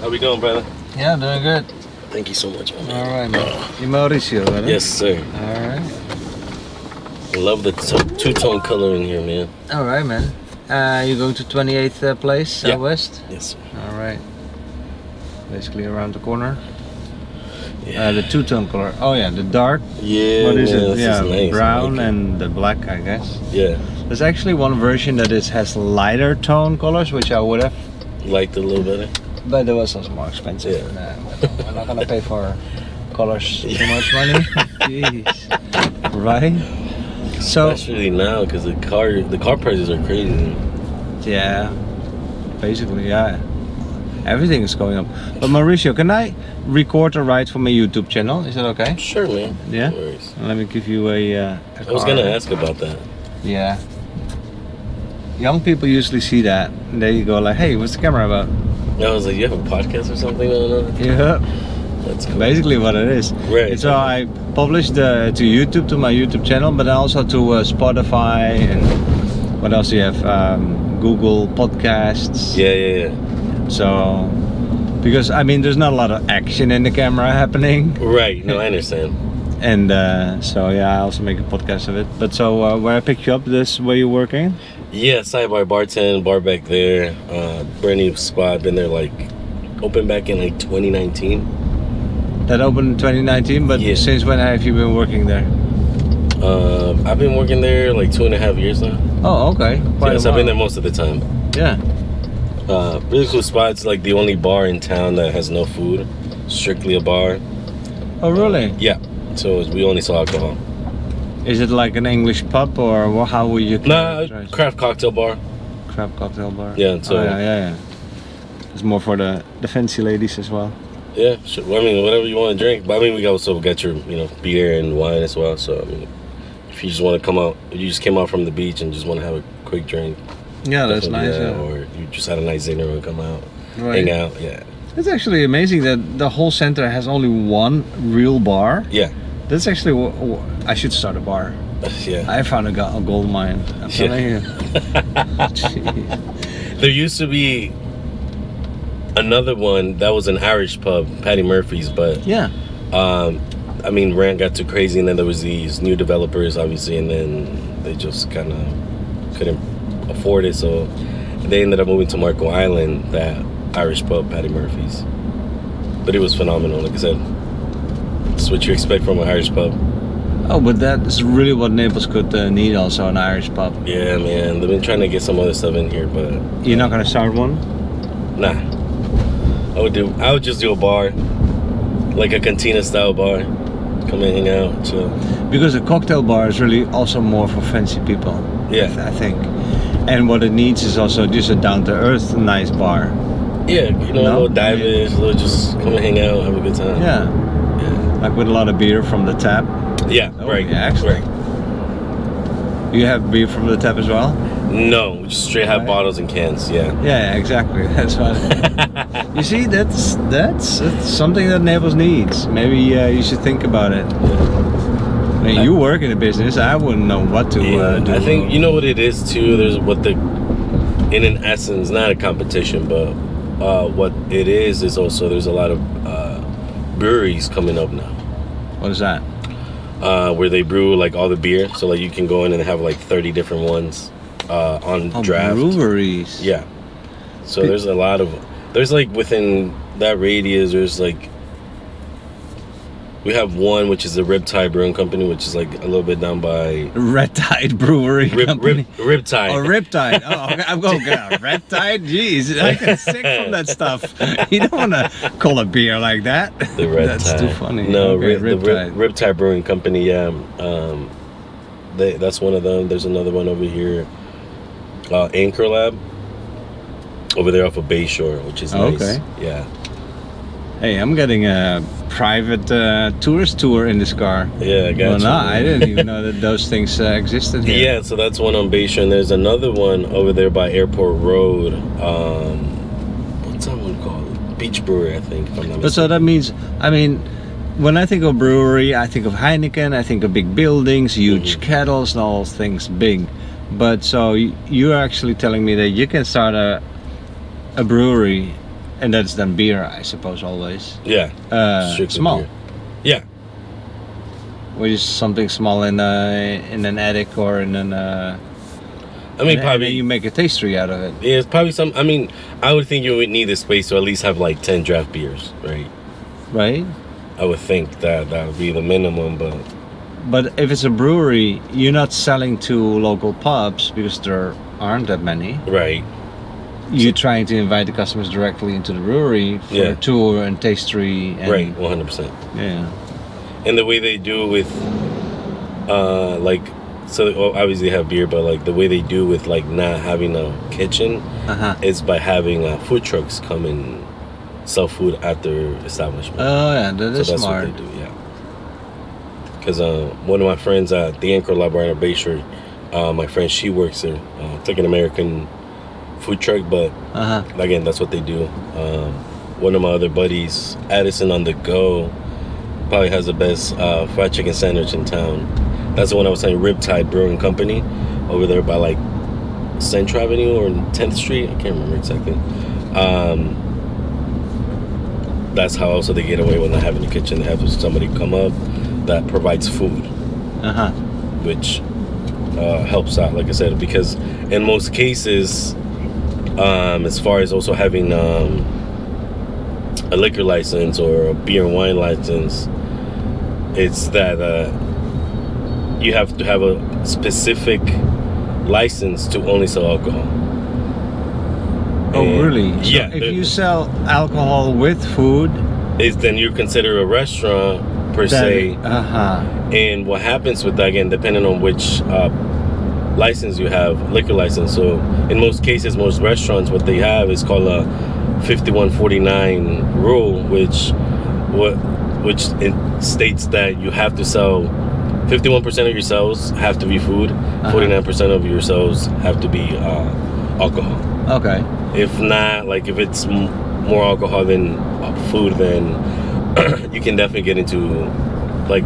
How we doing, brother? Yeah, doing good. Thank you so much, man. All right, man. You Mauricio, right? Yes, sir. All right. I love the two-tone color in here, man. All right, man. You going to 28th place, Southwest? Yes, sir. All right. Basically around the corner. Yeah. The two-tone color. Oh yeah, the dark. Yeah. What is man, it? Yeah, nice. brown like and the black, I guess. Yeah. There's actually one version that has lighter tone colors, which I would have Liked it a little better. but it was also more expensive. Yeah. I'm not gonna pay for colors too much money. Jeez. Right? So Especially now, because the car prices are crazy. yeah, basically yeah, everything is going up. But Mauricio, can I record a ride for my YouTube channel? Is that okay? Sure, man. Yeah. No worries. Let me give you a I was gonna ask about that. Yeah. Young people usually see that and they go like, "Hey, what's the camera about?" I was like, you have a podcast or something going on? Yeah. That's cool. Basically what it is. Right. So I published to YouTube, to my YouTube channel, but also to Spotify and what else do you have? Google Podcasts. Yeah. So, because I mean, there's not a lot of action in the camera happening. Right. No, I understand. And so yeah, I also make a podcast of it. But so where I picked you up, this where you're working? Yeah, sidebar bartend, bar back there. Brand new spot. Been there like opened back in like 2019. That opened in 2019, but Yeah. since when have you been working there? I've been working there like 2.5 years now. Oh, okay. Quite Yes, a I've been there while. most of the time. Yeah. Really cool spot. It's like the only bar in town that has no food. Strictly a bar. Oh, really? Yeah. So we only sell alcohol. Is it like an English pub or how would you Nah, characterize it? craft cocktail bar. Crab cocktail bar? Yeah, so- Oh, yeah. It's more for the fancy ladies as well. Yeah, sure. Well, I mean, whatever you want to drink. But I mean, we also got your, beer and wine as well. So I mean, if you just want to come out, you just came out from the beach and just want to have a quick drink. Yeah, that's definitely nice. do that. Yeah. Or you just had a nice dinner and come out, Right. hang out. Yeah, It's actually amazing that the whole center has only one real bar. yeah, That's actually I should start a bar. yeah. I found a gold mine. I'm telling you. Jeez. There used to be another one that was an Irish pub, Patty Murphy's, but Yeah. I mean, rent got too crazy, and then there was these new developers, obviously, and then they just kind of couldn't afford it, so they ended up moving to Marco Island, that Irish pub, Patty Murphy's. But it was phenomenal, like I said. It's what you expect from an Irish pub. Oh, but that is really what Naples could need, also an Irish pub. Yeah, man, they've been trying to get some other stuff in here, but You're not gonna start one? nah. I would just do a bar, like a cantina style bar. Come in, hang out, chill. Because a cocktail bar is really also more for fancy people. Yeah. I think. And what it needs is also just a down-to-earth nice bar. Yeah, No? a little dive-ish, a little just come and hang out, have a good time. Yeah. Yeah. Like with a lot of beer from the tap. Yeah, Oh, right. yeah, excellent. Right. You have beer from the tap as well? No, we just straight have Right. bottles and cans, yeah. Yeah, exactly. That's what. You see, that's something that Naples needs. Maybe you should think about it. I mean, you work in a business. I wouldn't know what to do. I think, you know what it is too, there's in an essence, not a competition, but what it is also there's a lot of breweries coming up now. What is that? Where they brew like all the beer, so like you can go in and have like 30 different ones on draft. Breweries. Yeah. So there's a lot of like within that radius there's like we have one which is the Riptide Brewing Company, which is like a little bit down by Red Tide Brewery Company. Riptide. Oh, Riptide. Oh, okay. I'm going, Red Tide? Jeez, I get sick from that stuff. You don't want to call a beer like that. The Red That's Tide. too funny. No, Okay, the Riptide. Riptide Brewing Company, yeah. That's one of them. There's another one over here. Ankrolab. Over there off of Bayshore, which is nice. Okay. Yeah. Hey, I'm getting a private tourist tour in this car. Yeah, I got Well, you. no, I didn't even know that those things existed here. Yeah, so that's one on Bayshore, and there's another one over there by Airport Road. What's that one called? Beach Brewery, I think. If I'm not But so that means, I mean, when I think of brewery, I think of Heineken, I think of big buildings, huge kettles, and all those things big. But so you're actually telling me that you can start a brewery And that's then beer, I suppose, always. Yeah. Strictly Small. beer. Yeah. Which is something small in an attic or in an. I mean, and probably. then you make a tastery out of it. Yeah, it's probably some. I mean, I would think you would need a space to at least have like 10 draft beers, right? Right. I would think that would be the minimum, but. But if it's a brewery, you're not selling to local pubs because there aren't that many. Right. You're trying to invite the customers directly into the brewery for a tour and tastery. And, right, 100%. Yeah. And the way they do with, like, so obviously they have beer, but like the way they do with like not having a kitchen is by having food trucks come and sell food at their establishment. Oh yeah, that's that's smart. what they do, yeah. Because one of my friends at the Ankrolab right at Bayshore, my friend, she works there. It's like an American food truck, but again, that's what they do. One of my other buddies, Addison on the Go, probably has the best fried chicken sandwich in town. That's the one I was saying, Riptide Brewing Company, over there by like Central Avenue or 10th Street. I can't remember exactly. That's how also they get away with not having a kitchen. They have somebody come up that provides food, which helps out, like I said, because in most cases, as far as also having a liquor license or a beer and wine license, it's that you have to have a specific license to only sell alcohol. Oh, really? So Yeah. if you sell alcohol with food, then you're considered a restaurant per se. And what happens with that, again, depending on which license you have, liquor license. So in most cases, most restaurants, what they have is called a 5149 rule, which it states that you have to sell 51% of your sales have to be food, 49% of your sales have to be alcohol. Okay. If not, like if it's more alcohol than food, then you can definitely get into like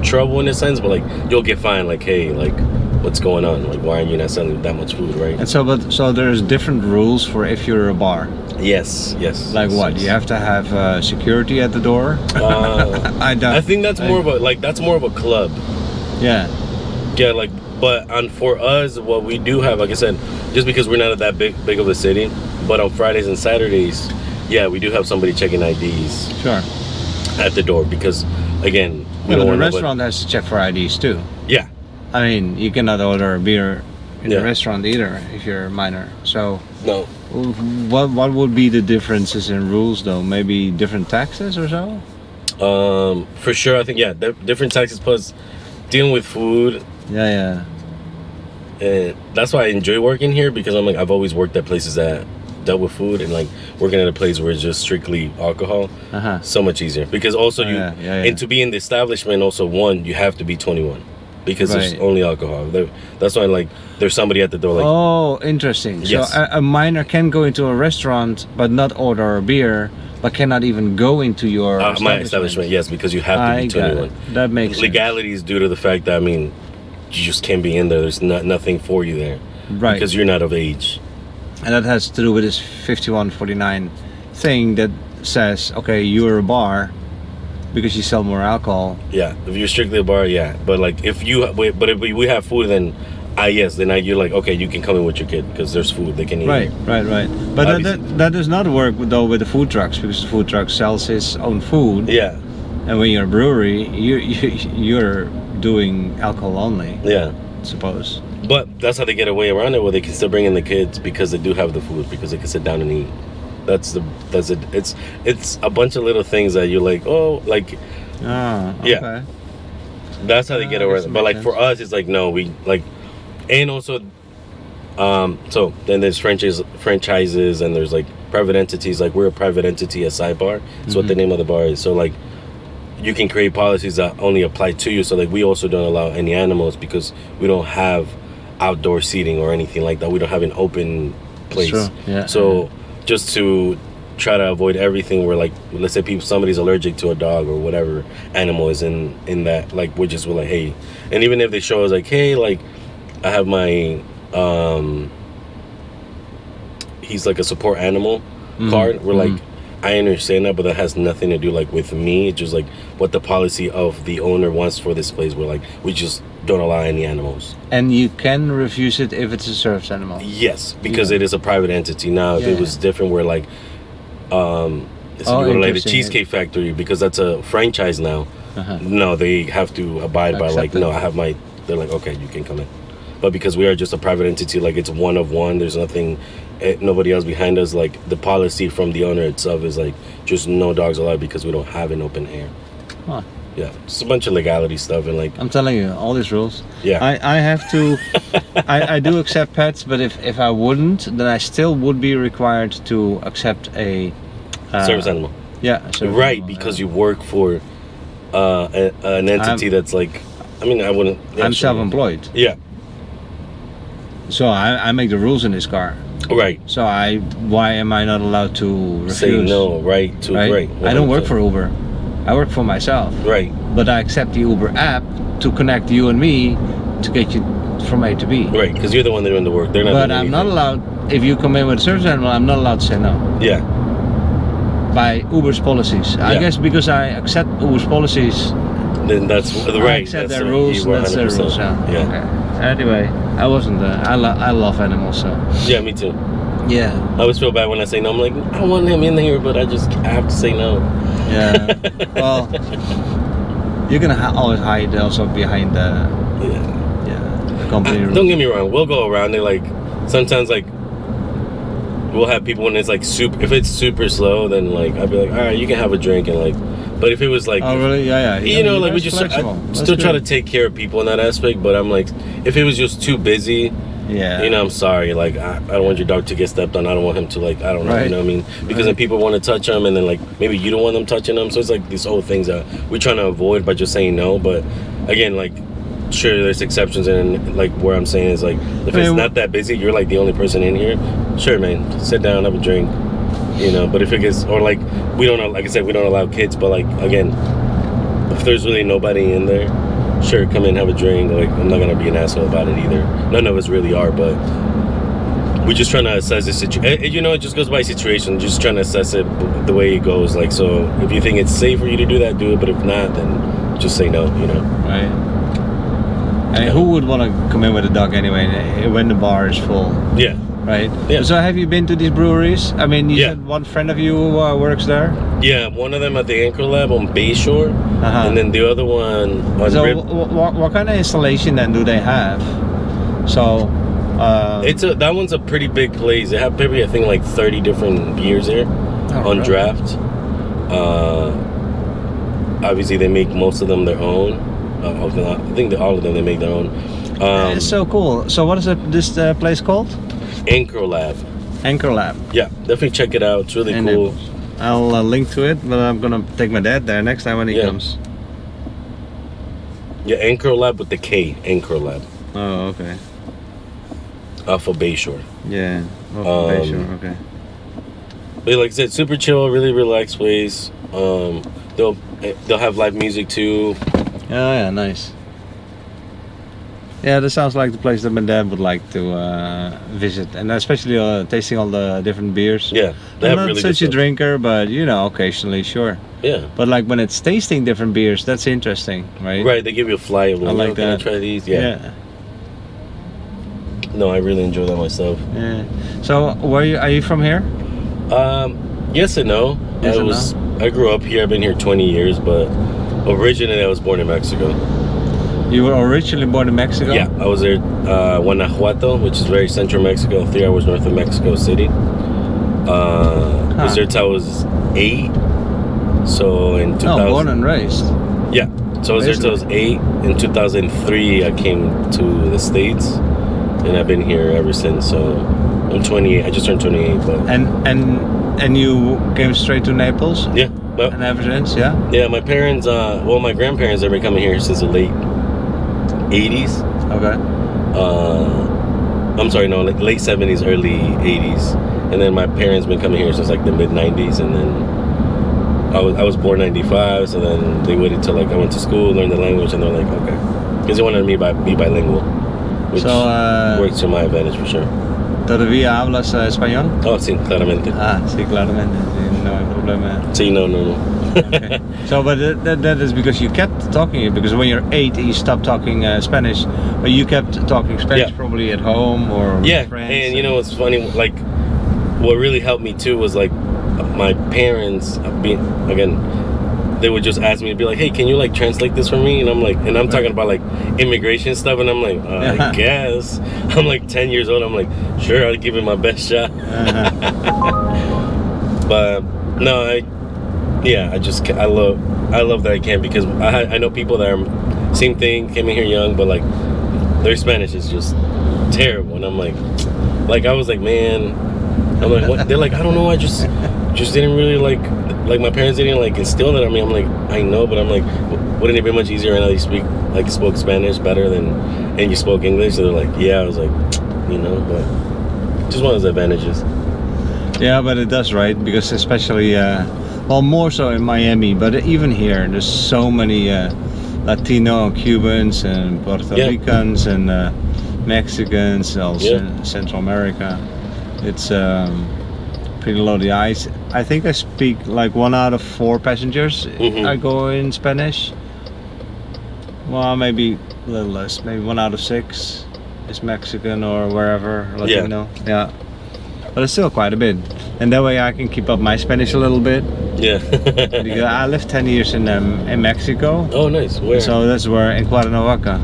trouble in a sense, but like you'll get fined. Like, hey, like what's going on? Like, why are you not selling that much food, right? And so there's different rules for if you're a bar. Yes. Like yes, what? yes. You have to have security at the door. I think that's more of a club. Yeah. Yeah, like, but for us, what we do have, like I said, just because we're not that big of a city, but on Fridays and Saturdays, yeah, we do have somebody checking IDs. Sure. At the door, because again, we Yeah, don't but want the restaurant has to check for IDs too. Yeah. I mean, you cannot order a beer in the restaurant either if you're a minor. So no. What would be the differences in rules though? Maybe different taxes or so? For sure, I think different taxes plus dealing with food. Yeah. And that's why I enjoy working here, because I'm like, I've always worked at places that dealt with food, and like working at a place where it's just strictly alcohol, so much easier. Because also and to be in the establishment, also you have to be 21, because there's only alcohol. That's why like there's somebody at the door like. Oh, interesting. Yes. So a minor can go into a restaurant but not order a beer, but cannot even go into your my establishment. Yes, because you have to be 21. That makes legalities sense. Due to the fact that you just can't be in there. There's nothing for you there, right? Because you're not of age. And that has to do with this 5149 thing that says, okay, you're a bar because you sell more alcohol. Yeah, if you're strictly a bar, yeah. But like if we have food, then then you're like, okay, you can come in with your kid because there's food they can eat. Right. But that does not work though with the food trucks, because the food truck sells his own food. Yeah. And when you're a brewery, you're doing alcohol only. Yeah. I suppose. But that's how they get away around it, where they can still bring in the kids because they do have the food, because they can sit down and eat. That's it. It's a bunch of little things that you're like, oh, like, okay. Yeah. That's how they get around it. But like for us, it's like, no, we like, and also, so then there's franchises, and there's like private entities. Like we're a private entity, a sidebar. That's what the name of the bar is. So like, you can create policies that only apply to you. So like we also don't allow any animals, because we don't have outdoor seating or anything like that. We don't have an open place. Sure. Yeah. So just to try to avoid everything where like, let's say somebody's allergic to a dog or whatever animal is in that, like we're like, hey, and even if they show us like, hey, like I have my he's like a support animal, card. We're like, I understand that, but that has nothing to do like with me. It's just like what the policy of the owner wants for this place. We're like, we just don't allow any animals. And you can refuse it if it's a service animal. Yes, because it is a private entity. Now, if it was different, we're like, it's like the Cheesecake Factory, because that's a franchise now. No, they have to abide by like, no, I have my. They're like, okay, you can come in. But because we are just a private entity, like it's one of one, there's nothing, nobody else behind us. Like the policy from the owner itself is like just no dogs allowed because we don't have an open air. Huh. Yeah, it's a bunch of legality stuff and like. I'm telling you, all these rules. Yeah. I have to. I do accept pets, but if I wouldn't, then I still would be required to accept a service animal. Yeah. Right, because you work for an entity that's like. I mean, I wouldn't. Yeah, I'm self-employed. Yeah. So I make the rules in this car. Right. So why am I not allowed to refuse? Say no, right? Right. I don't work for Uber. I work for myself. Right. But I accept the Uber app to connect you and me to get you from A to B. Right, because you're the one doing the work. They're not. But I'm not allowed. If you come in with a service animal, I'm not allowed to say no. Yeah. By Uber's policies, I guess because I accept Uber's policies. Then that's right. I accept their rules. And that's their rules. Yeah. Okay. Anyway, I wasn't. I love animals. So. Yeah, me too. Yeah. I always feel bad when I say no. I'm like, I want him in here, but I have to say no. Yeah. Well, you're gonna always hide also behind the company rules. Don't get me wrong. We'll go around it. Like sometimes, like we'll have people when it's like super. If it's super slow, then like I'd be like, all right, you can have a drink and like. But if it was like, oh really? Yeah. You know, like we just I still try to take care of people in that aspect. But I'm like, if it was just too busy, you know, I'm sorry. Like I don't want your dog to get stepped on. I don't want him to like, I don't know, you know what I mean? Because then people want to touch him, and then like maybe you don't want them touching them. So it's like these whole things that we're trying to avoid by just saying no. But again, like sure, there's exceptions, and like where I'm saying is like if it's not that busy, you're like the only person in here. Sure, man, sit down, have a drink. You know, but if it gets, or like, we don't, like I said, we don't allow kids, but like, again, if there's really nobody in there, sure, come in, have a drink. Like, I'm not going to be an asshole about it either. None of us really are, but we're just trying to assess the situation. You know, it just goes by situation, just trying to assess it the way it goes. Like, so if you think it's safe for you to do that, do it, but if not, then just say no, you know. Right. And who would want to come in with a dog anyway when the bar is full? Yeah. Right. Yeah. So have you been to these breweries? I mean, you said one friend of you works there. Yeah, one of them at the Ankrolab on Bayshore, and then the other one on. So what kind of installation then do they have? So. That one's a pretty big place. They have maybe I think like 30 different beers there on draft. Obviously, they make most of them their own. I think all of them they make their own. It's so cool. So what is this place called? Ankrolab. Ankrolab. Yeah, definitely check it out. It's really cool. I'll link to it, but I'm gonna take my dad there next time when he comes. Yeah, Ankrolab with the K. Ankrolab. Oh, okay. Off of Bayshore. Yeah, off of Bayshore. Okay. But like I said, super chill, really relaxed place. They'll have live music too. Oh yeah, nice. Yeah, that sounds like the place that my dad would like to visit, and especially tasting all the different beers. Yeah, I'm not really such a drinker, but you know, occasionally, sure. Yeah. But like when it's tasting different beers, that's interesting, right? Right, they give you a flyer. I like that. Can I try these? Yeah. No, I really enjoy that myself. Yeah. So, are you from here? Yes and no. I grew up here. I've been here 20 years, but originally I was born in Mexico. You were originally born in Mexico? Yeah, I was there, Guanajuato, which is very central Mexico, 3 hours north of Mexico City. I was there till I was 8. So in 2000. Oh, born and raised. Yeah. So I was there till I was 8. In 2003, I came to the States, and I've been here ever since. So I'm 28. I just turned 28. But and you came straight to Naples? Yeah. Well, and ever since, yeah? Yeah, my parents, my grandparents have been coming here since the late 80s. Okay. I'm sorry, no, like late 70s, early 80s. And then my parents been coming here since like the mid 90s, and then I was born 95, so then they waited till like I went to school, learned the language, and they're like, okay. Because they wanted me to be bilingual, which works to my advantage for sure. ¿Todavía hablas español? Oh, sí, claramente. Ah, sí, claramente. Sí, no hay problema. Sí, no. Okay. So, but that is because you kept talking it, because when you're 8 you stopped talking Spanish, but you kept talking Spanish probably at home or Yeah, with friends. and you know what's funny? Like, what really helped me too was like my parents they would just ask me to be like, hey, can you like translate this for me? And I'm like, and I'm talking about like immigration stuff, and I'm like, I guess. I'm like 10 years old. I'm like, sure, I'll give it my best shot. But no, I love that I can, because I know people that are same thing, came in here young, but like their Spanish is just terrible, and I'm like I was like, man, I'm like, what? They're like, I don't know, I just didn't really like my parents didn't like instill that on me. I'm like, I know, but I'm like, wouldn't it be much easier now that you spoke Spanish better and you spoke English? So they're like, yeah. I was like, but just one of those advantages. Yeah, but it does, right? Because especially, well, more so in Miami, but even here, there's so many Latino, Cubans, and Puerto Ricans, and Mexicans, also Central America. It's pretty low the ice. I think I speak like 1 out of 4 passengers. I go in Spanish. Well, maybe a little less. Maybe 1 out of 6 is Mexican or wherever, Latino. Yeah. But it's still quite a bit, and that way I can keep up my Spanish a little bit. Yeah. Because I lived 10 years in Mexico. Oh, nice. Where? So that's where, in Cuernavaca.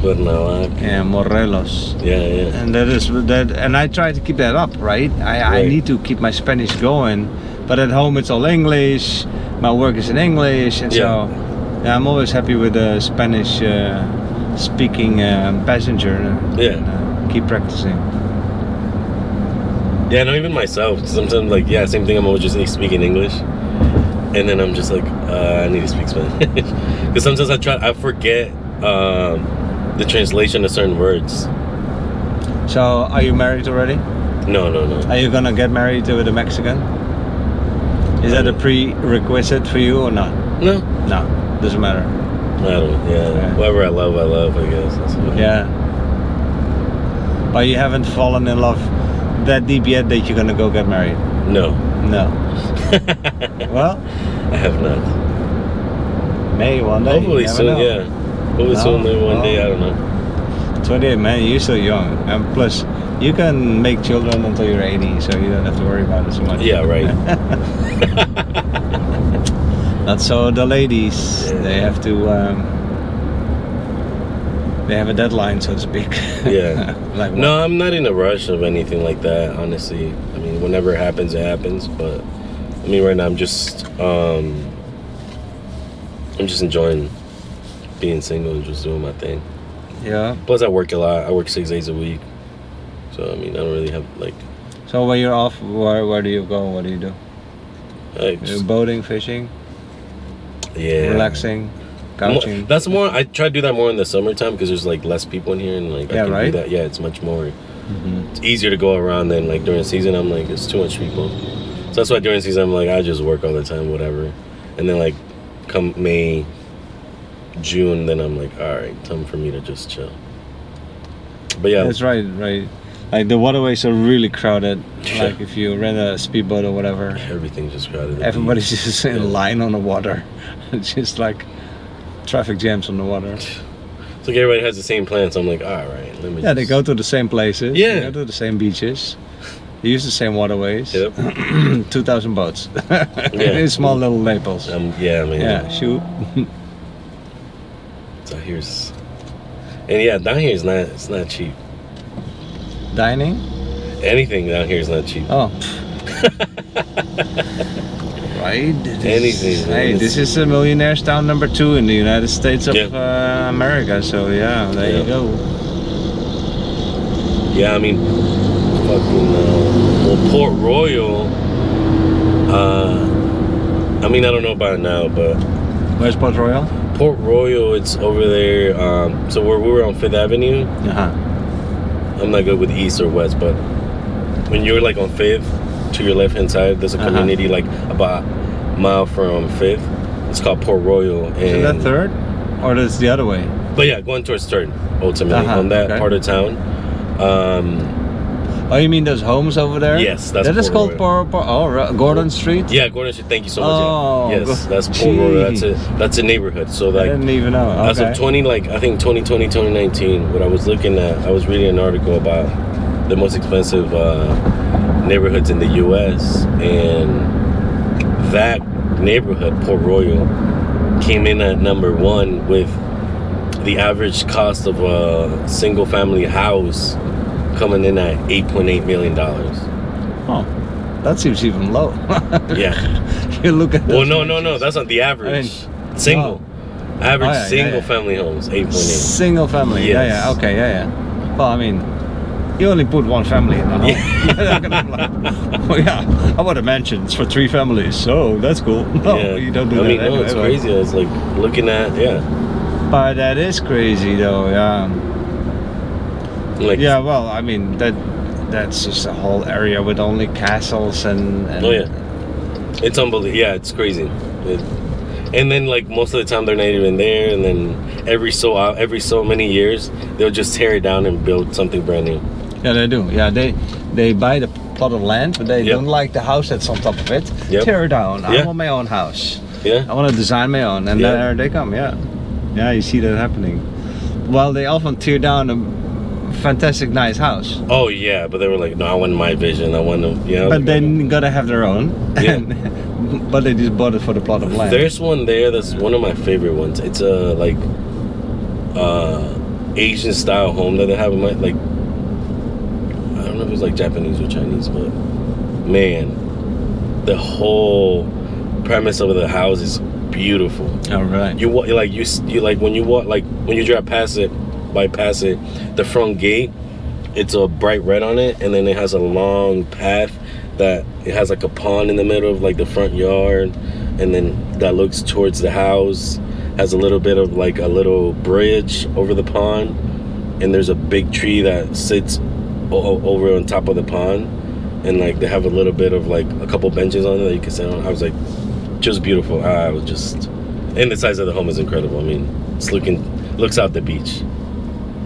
Cuernavaca. And Morelos. Yeah. And that is that, and I try to keep that up, right? I need to keep my Spanish going, but at home it's all English. My work is in English, and so I'm always happy with the Spanish speaking passenger. Keep practicing. Yeah, no, even myself. Sometimes, like, same thing. I'm always just speaking English, and then I'm just like, I need to speak Spanish, because sometimes I forget the translation of certain words. So, are you married already? No. Are you gonna get married with a Mexican? Is that a prerequisite for you or not? No, doesn't matter. I don't. Yeah, whoever I love. I guess. Yeah. But you haven't fallen in love that deep yet that you're gonna go get married? No. Well, I have not. Maybe one day. Hopefully soon. Hopefully soon. Maybe one day. I don't know. 28, man. You're still young, and plus you can make children until you're 80, so you don't have to worry about it so much. Yeah, right. Not so the ladies. They have to. They have a deadline, so to speak. Yeah. No, I'm not in a rush of anything like that, honestly. I mean, whenever it happens, it happens. But I mean, right now I'm just enjoying being single and just doing my thing. Yeah. Plus, I work a lot. I work 6 days a week. So I mean, I don't really have like. So when you're off, where do you go? What do you do? Boating, fishing. Yeah. Relaxing. Couching. That's more. I try to do that more in the summertime because there's like less people in here, and like I can do that. Yeah, it's much more. It's easier to go around than like during the season. I'm like, it's too much people. So that's why during the season I'm like, I just work all the time, whatever. And then like come May, June, then I'm like, all right, time for me to just chill. But yeah, that's right. Like the waterways are really crowded. Like if you rent a speedboat or whatever, everything's just crowded. Everybody's just in line on the water. It's just like traffic jams on the water. It's like everybody has the same plan, so I'm like, all right, let me. Yeah, they go to the same places. Yeah, they go to the same beaches. They use the same waterways. Yep. 2,000 boats. In small little Naples. Yeah, man. Yeah, shoot. So here's, and down here it's not cheap. Dining? Anything down here is not cheap. Oh. Right? Anything. Hey, this is a millionaire's town number 2 in the United States of America. So yeah, there you go. Yeah, I mean, fucking, Port Royal. I mean, I don't know about it now, but where's Port Royal? Port Royal, it's over there. So we were on 5th Avenue. I'm not good with east or west, but when you're like on 5th, to your left-hand side, there's a community like about a mile from 5th. It's called Port Royal. And is that 3rd? Or that's the other way? But yeah, going towards 3rd, ultimately, on that part of town. Oh, you mean those homes over there? Yes, that's that is Port called Gordon Street. Yeah, Gordon Street. Thank you so much. Oh, yeah. Yes, that's Port Royal. That's a neighborhood. So I like, didn't even know. Okay. as of 2019, what I was looking at, I was reading an article about the most expensive neighborhoods in the U.S. and that neighborhood, Port Royal, came in at number 1 with the average cost of a single-family house coming in at $8.8 million. Oh, that seems even low. Yeah. You look at. Well, no. That's not the average. Single. Average single-family homes, 8.8. Single family. Yes. Yeah. Okay. Yeah. Well, I mean, you only put one family in the home. Well, yeah, I would have mentioned it's for 3 families, so that's cool. No, you don't do that. I mean, anyway, it's crazy. I was like looking at, But that is crazy, though. Yeah. Like, Yeah. Well, I mean that's just a whole area with only castles and oh yeah, it's unbelievable. Yeah, it's crazy. And then like most of the time they're not even there, and then every so many years they'll just tear it down and build something brand new. Yeah, they do. Yeah, they buy the plot of land, but they don't like the house that's on top of it. Tear it down. I want my own house. Yeah. I want to design my own, and there they come. Yeah, you see that happening. Well, they often tear down a fantastic, nice house. Oh yeah, but they were like, no, I want my vision. I want to, But they gotta have their own. Yeah. But they just bought it for the plot of land. There's one there that's one of my favorite ones. It's a like Asian style home that they have in my, like, I don't know if it's like Japanese or Chinese, but man, the whole premise of the house is beautiful. All right. You like you like when you walk, like when you drive past it, the front gate, it's a bright red on it, and then it has a long path that it has like a pond in the middle of like the front yard, and then that looks towards the house, has a little bit of like a little bridge over the pond, and there's a big tree that sits over on top of the pond, and like they have a little bit of like a couple benches on it that you can sit on. I was like, just beautiful. I was just, and the size of the home is incredible. I mean, it's looks out the beach.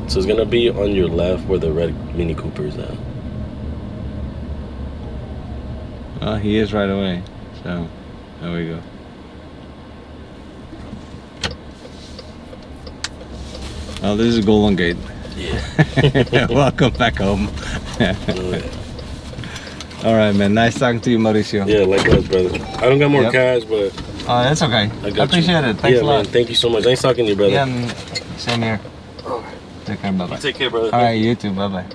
So it's gonna be on your left where the red Mini Cooper is at. He is right away. So there we go. Oh, this is Golden Gate. Yeah. Welcome back home. All right, man. Nice talking to you, Mauricio. Yeah, likewise, brother. I don't got more cash, but oh, that's okay. I appreciate it. Thanks a lot. Man, thank you so much. Nice talking to you, brother. Yeah, same here. Take care. Bye bye. Take care, brother. All right, you too. Bye bye.